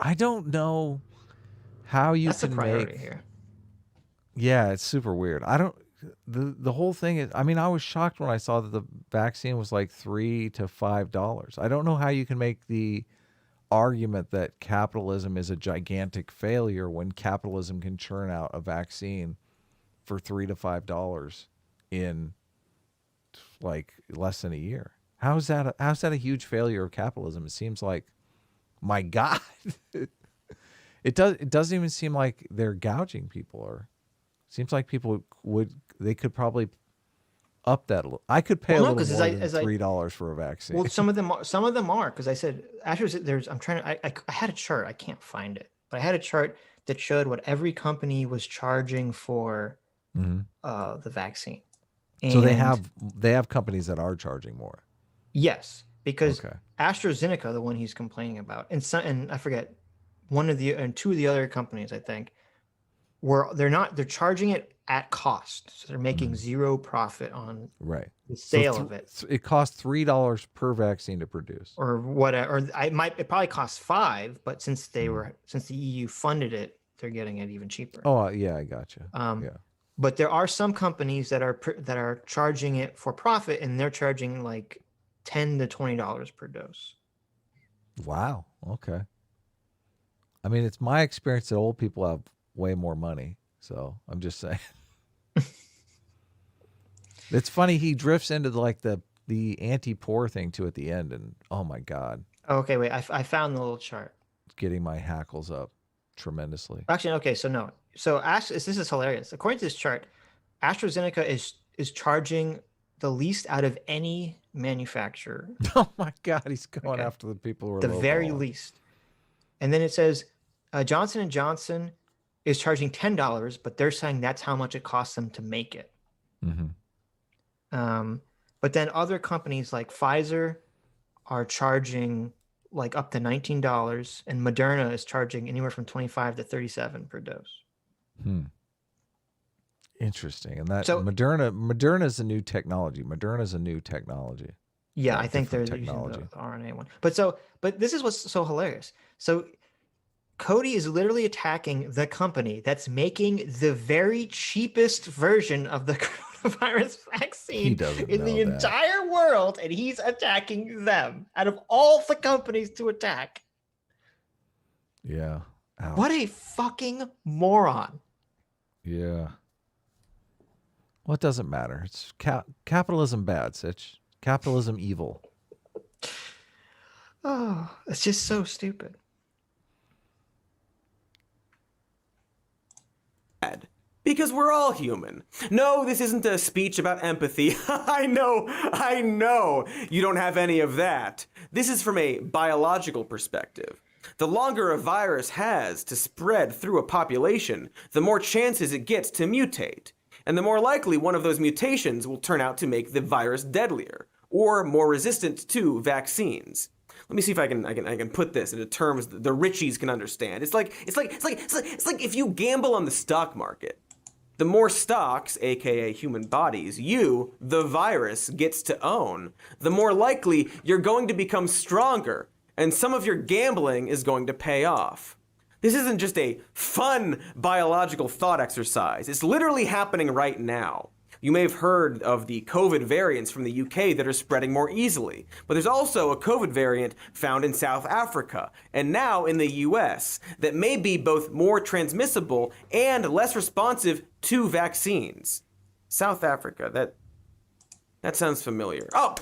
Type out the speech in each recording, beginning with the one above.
I don't know how you That's the can priority make. here. Yeah, it's super weird. I don't. The whole thing is. I mean, I was shocked when I saw that the vaccine was like $3 to $5. I don't know how you can make the argument that capitalism is a gigantic failure when capitalism can churn out a vaccine for $3 to $5 in like less than a year. How's that a huge failure of capitalism? It seems like, my God, it doesn't even seem like they're gouging people, or seems like people would they could probably up that a little. I could pay Well, a no, little because more than as I $3 for a vaccine. well, some of them are because I said actually there's I'm trying to I had a chart, I can't find it, but I had a chart that showed what every company was charging for Mhm. the vaccine. So And they have companies that are charging more. yes, because Okay. AstraZeneca, the one he's complaining about, and I forget one of the and two of the other companies, I think, they're charging it at cost. So they're making Mhm. zero profit on Right. the So sale of it. it costs $3 per vaccine to produce. Or whatever, or it probably costs five, but Mhm. since the EU funded it, they're getting it even cheaper. Oh, yeah, I gotcha. Um, Yeah. but there are some companies that are charging it for profit, and they're charging like $10 to $20 per dose. Wow. Okay. I mean, it's my experience that old people have way more money. So I'm just saying. It's funny he drifts into the anti-poor thing too at the end, and oh my God, Okay, wait, I found the little chart. it's getting my hackles up tremendously. Actually, okay, so no, so this is hilarious. According to this chart, AstraZeneca is charging the least out of any manufacturer. Oh my God, he's going Okay, after the people who are the very lowballing. least. And then it says Johnson and Johnson is charging $10, but they're saying that's how much it costs them to make it. Hmm. Um, but then other companies like Pfizer are charging like up to $19, and Moderna is charging anywhere from 25 to 37 per dose. Hmm. Interesting. And that So Moderna is a new technology. Moderna is a new technology, yeah, I think they're different using technology. the RNA one. But this is what's so hilarious. So Coody is literally attacking the company that's making the very cheapest version of the coronavirus He vaccine doesn't in know the that. entire world, and he's attacking them out of all the companies to attack. Yeah. What a Ouch. fucking moron. Yeah. Well, it doesn't matter. It's capitalism bad, Sitch. Capitalism evil. Oh, it's just so stupid. Because we're all human. No, this isn't a speech about empathy. I know, you don't have any of that. This is from a biological perspective. The longer a virus has to spread through a population, the more chances it gets to mutate. And the more likely one of those mutations will turn out to make the virus deadlier, or more resistant to vaccines. Let me see if I can put this into terms that the richies can understand. It's like if you gamble on the stock market. The more stocks, aka human bodies, you, the virus, gets to own, the more likely you're going to become stronger, and some of your gambling is going to pay off. This isn't just a fun biological thought exercise. It's literally happening right now. You may have heard of the COVID variants from the UK that are spreading more easily, but there's also a COVID variant found in South Africa and now in the US that may be both more transmissible and less responsive to vaccines. South Africa, that sounds familiar. Oh,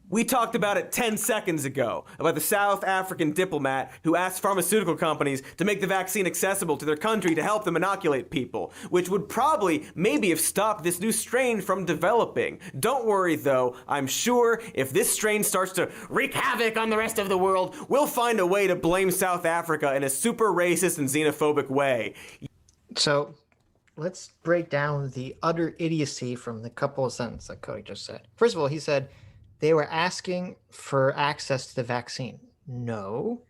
we talked about it 10 seconds ago, about the South African diplomat who asked pharmaceutical companies to make the vaccine accessible to their country to help them inoculate people, which would probably maybe have stopped this new strain from developing. Don't worry though, I'm sure if this strain starts to wreak havoc on the rest of the world, we'll find a way to blame South Africa in a super racist and xenophobic way. So let's break down the utter idiocy from the couple of sentences that Cody just said. First of all, he said they were asking for access to the vaccine. No.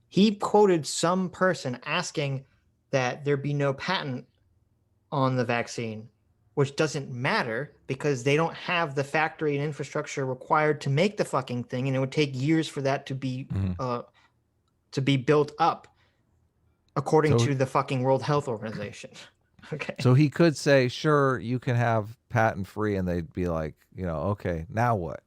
He quoted some person asking that there be no patent on the vaccine, which doesn't matter because they don't have the factory and infrastructure required to make the fucking thing, and it would take years for that Mhm. to be built up. according So to the fucking World Health Organization. Okay. so he could say, sure, you can have patent free, and they'd be like, okay, now what?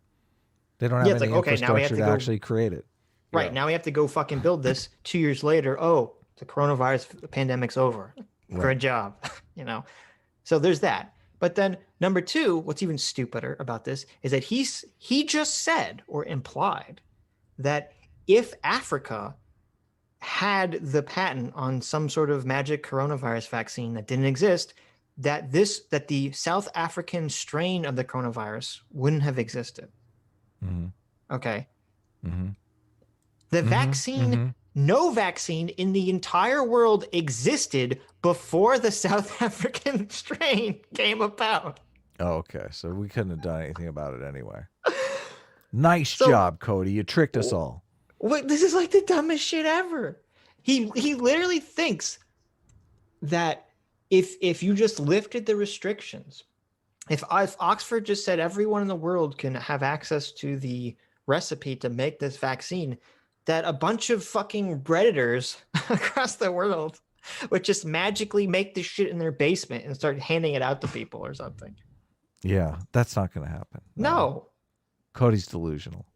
They don't Yeah, have it's like, any okay, now we have infrastructure to to go. actually create it. Right, now we have to go fucking build this. 2 years later, oh, the coronavirus pandemic's over. Right. Good job. So there's that. But then number two, what's even stupider about this is that he just said or implied that if Africa had the patent on some sort of magic coronavirus vaccine that didn't exist, that the South African strain of the coronavirus wouldn't have existed. Mm-hmm. Okay. Mm-hmm. The vaccine, no vaccine in the entire world existed before the South African strain came about. Oh, okay. So we couldn't have done anything about it anyway. Nice So- job, Coody. You tricked us all. Wait, this is like the dumbest shit ever. He literally thinks that if you just lifted the restrictions, if Oxford just said everyone in the world can have access to the recipe to make this vaccine, that a bunch of fucking Redditors across the world would just magically make this shit in their basement and start handing it out to people or something. Yeah, that's not going to happen. No. Cody's delusional.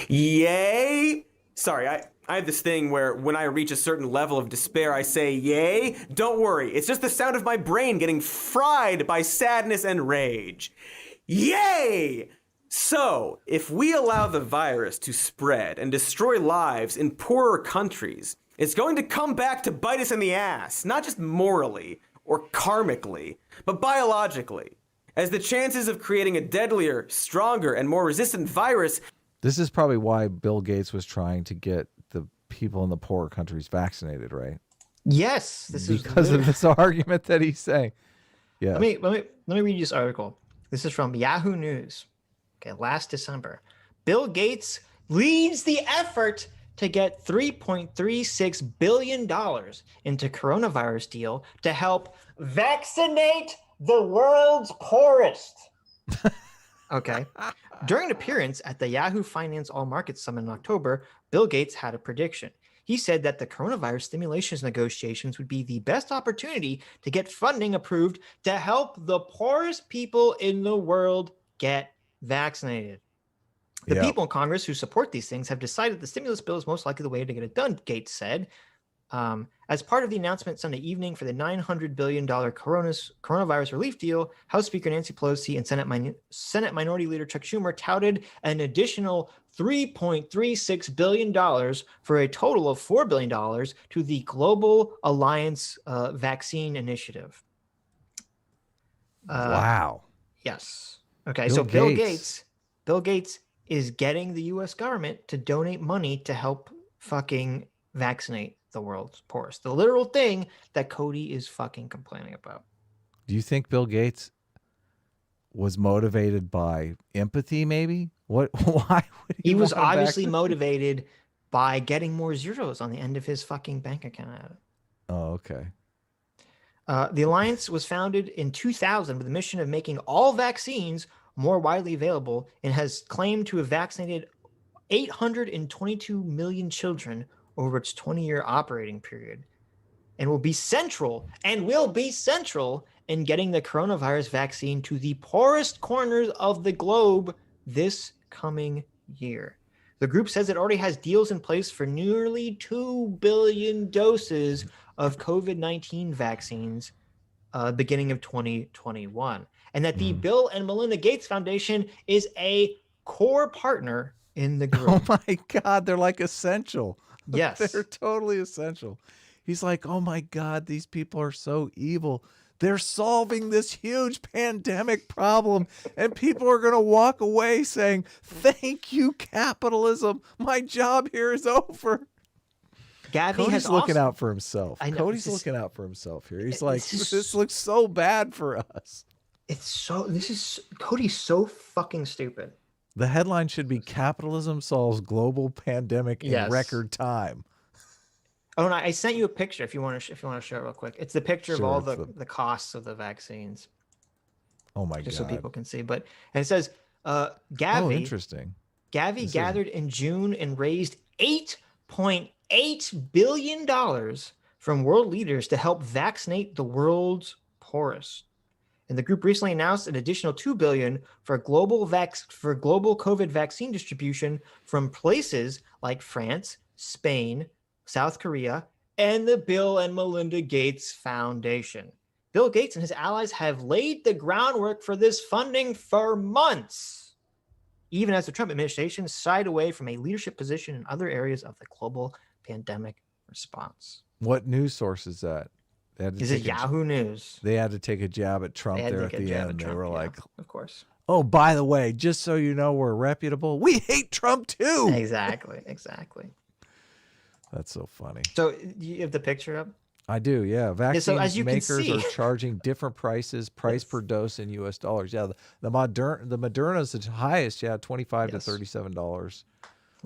Yay! Sorry, I have this thing where when I reach a certain level of despair, I say yay. Don't worry, it's just the sound of my brain getting fried by sadness and rage. Yay! So, if we allow the virus to spread and destroy lives in poorer countries, it's going to come back to bite us in the ass, not just morally or karmically, but biologically, as the chances of creating a deadlier, stronger, and more resistant virus. This is probably why Bill Gates was trying to get the people in the poorer countries vaccinated, right? Yes, this is Because of this argument that he's saying. Yeah. Let me read you this article. This is from Yahoo News. Okay, last December. Bill Gates leads the effort to get $3.36 billion into coronavirus deal to help vaccinate the world's poorest. Okay. During an appearance at the Yahoo Finance All Markets Summit in October, Bill Gates had a prediction. He said that the coronavirus stimulations negotiations would be the best opportunity to get funding approved to help the poorest people in the world get vaccinated. The people in Congress who support these things have decided the stimulus bill is most likely the way to get it done, Gates said. As part of the announcement Sunday evening for the $900 billion coronavirus relief deal, House Speaker Nancy Pelosi and Senate Minority Leader Chuck Schumer touted an additional $3.36 billion for a total of $4 billion to the Global Alliance Vaccine Initiative. Wow. Yes. Okay, Bill so Gates. Bill Gates is getting the U.S. government to donate money to help fucking vaccinate the world's poorest. The literal thing that Coody is fucking complaining about. Do you think Bill Gates was motivated by empathy, maybe? What? Why would He was want to obviously vaccinate? motivated by getting more zeros on the end of his fucking bank account. Oh, okay. The alliance was founded in 2000 with the mission of making all vaccines more widely available and has claimed to have vaccinated 822 million children over its 20-year operating period, and will be central in getting the coronavirus vaccine to the poorest corners of the globe this coming year. The group says it already has deals in place for nearly 2 billion doses of COVID-19 vaccines beginning of 2021, and that the Bill and Melinda Gates Foundation is a core partner in the group. Oh my God, they're like essential. Yes. They're totally essential. He's like, oh my God, these people are so evil. They're solving this huge pandemic problem, and people are going to walk away saying, thank you, capitalism. My job here is over. Gavi Cody's has looking also, out for himself. I know, Cody's this is- looking out for himself here. He's like, this is- this looks so bad for us. Cody's so fucking stupid. The headline should be capitalism solves global pandemic in Yes. record time. Oh, and I sent you a picture if you want to show it real quick. It's the picture of all Sure, the costs of the vaccines, Oh my just God. so people can see. But and it says Gavi Oh, interesting. Gavi This gathered in June and raised $8 billion from world leaders to help vaccinate the world's poorest. And the group recently announced an additional $2 billion for global COVID vaccine distribution from places like France, Spain, South Korea, and the Bill and Melinda Gates Foundation. Bill Gates and his allies have laid the groundwork for this funding for months, even as the Trump administration shied away from a leadership position in other areas of the global pandemic response. What news source is that? Is it Yahoo News? They had to take a jab at Trump there at the end. They were like, of course. Oh, by the way, just so you know, we're reputable. We hate Trump too. Exactly. That's so funny. So you have the picture up? I do, yeah. Vaccine as you makers can see, are charging different price per dose in U.S. dollars. Yeah, the Moderna is the highest. Yeah, $25 to $37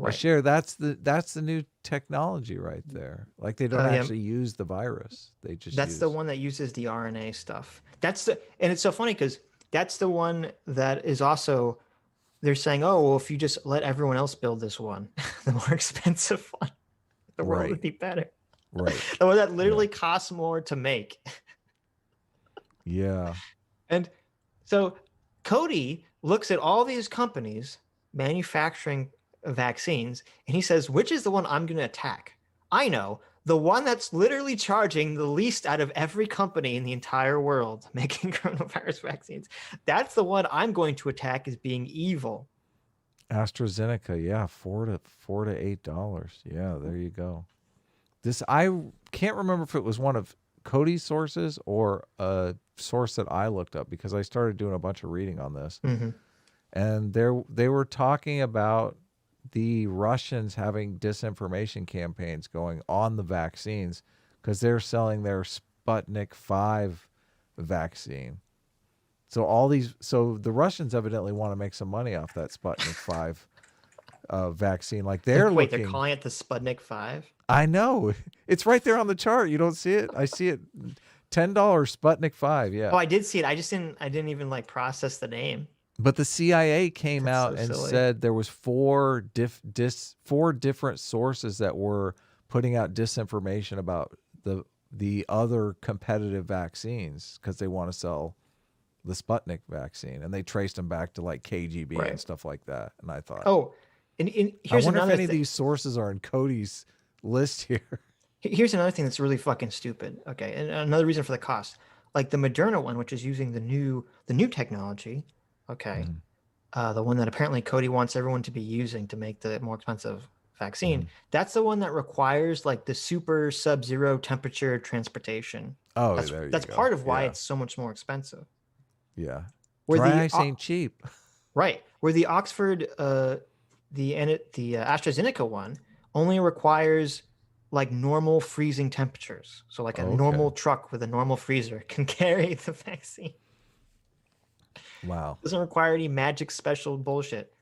a share. That's the new technology right there. Like they don't actually use the virus. They just the one that uses the RNA stuff. And it's so funny because that's the one that is also, they're saying, oh, well, if you just let everyone else build this one, the more expensive one, the world would be better. Right. The one that literally costs more to make. Yeah. And so Coody looks at all these companies manufacturing vaccines, and he says, which is the one I'm going to attack? I know. The one that's literally charging the least out of every company in the entire world making coronavirus vaccines. That's the one I'm going to attack as being evil. AstraZeneca, yeah, $4 to $8. Yeah, there you go. This, I can't remember if it was one of Coody's sources or a source that I looked up because I started doing a bunch of reading on this. Mm-hmm. And they were talking about the Russians having disinformation campaigns going on the vaccines because they're selling their Sputnik 5 vaccine. So the Russians evidently want to make some money off that Sputnik 5 vaccine. Like they're calling it the Sputnik 5? I know. It's right there on the chart. You don't see it? I see it. $10 Sputnik 5. Yeah. Oh, I did see it. I didn't even like process the name. But the CIA came out and said there was four different sources that were putting out disinformation about the other competitive vaccines because they want to sell the Sputnik vaccine, and they traced them back to like KGB and stuff like that. And I thought, and I here's wonder if any thing. of these sources are in Coody's list here. Here's another thing that's really fucking stupid. Okay, and another reason for the cost, like the Moderna one, which is using the new technology. Okay. The one that apparently Coody wants everyone to be using to make the more expensive vaccine. That's the one that requires like the super sub-zero temperature transportation. Oh, that's part of why it's so much more expensive. Yeah. Where dry ice ain't cheap. Right. Where the Oxford, the AstraZeneca one only requires like normal freezing temperatures. So like a normal truck with a normal freezer can carry the vaccine. Wow. Doesn't require any magic special bullshit.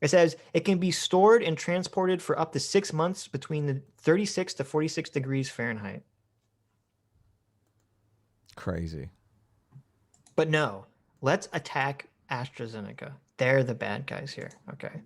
It says it can be stored and transported for up to 6 months between the 36 to 46 degrees Fahrenheit. Crazy. But no, let's attack AstraZeneca. They're the bad guys here. Okay.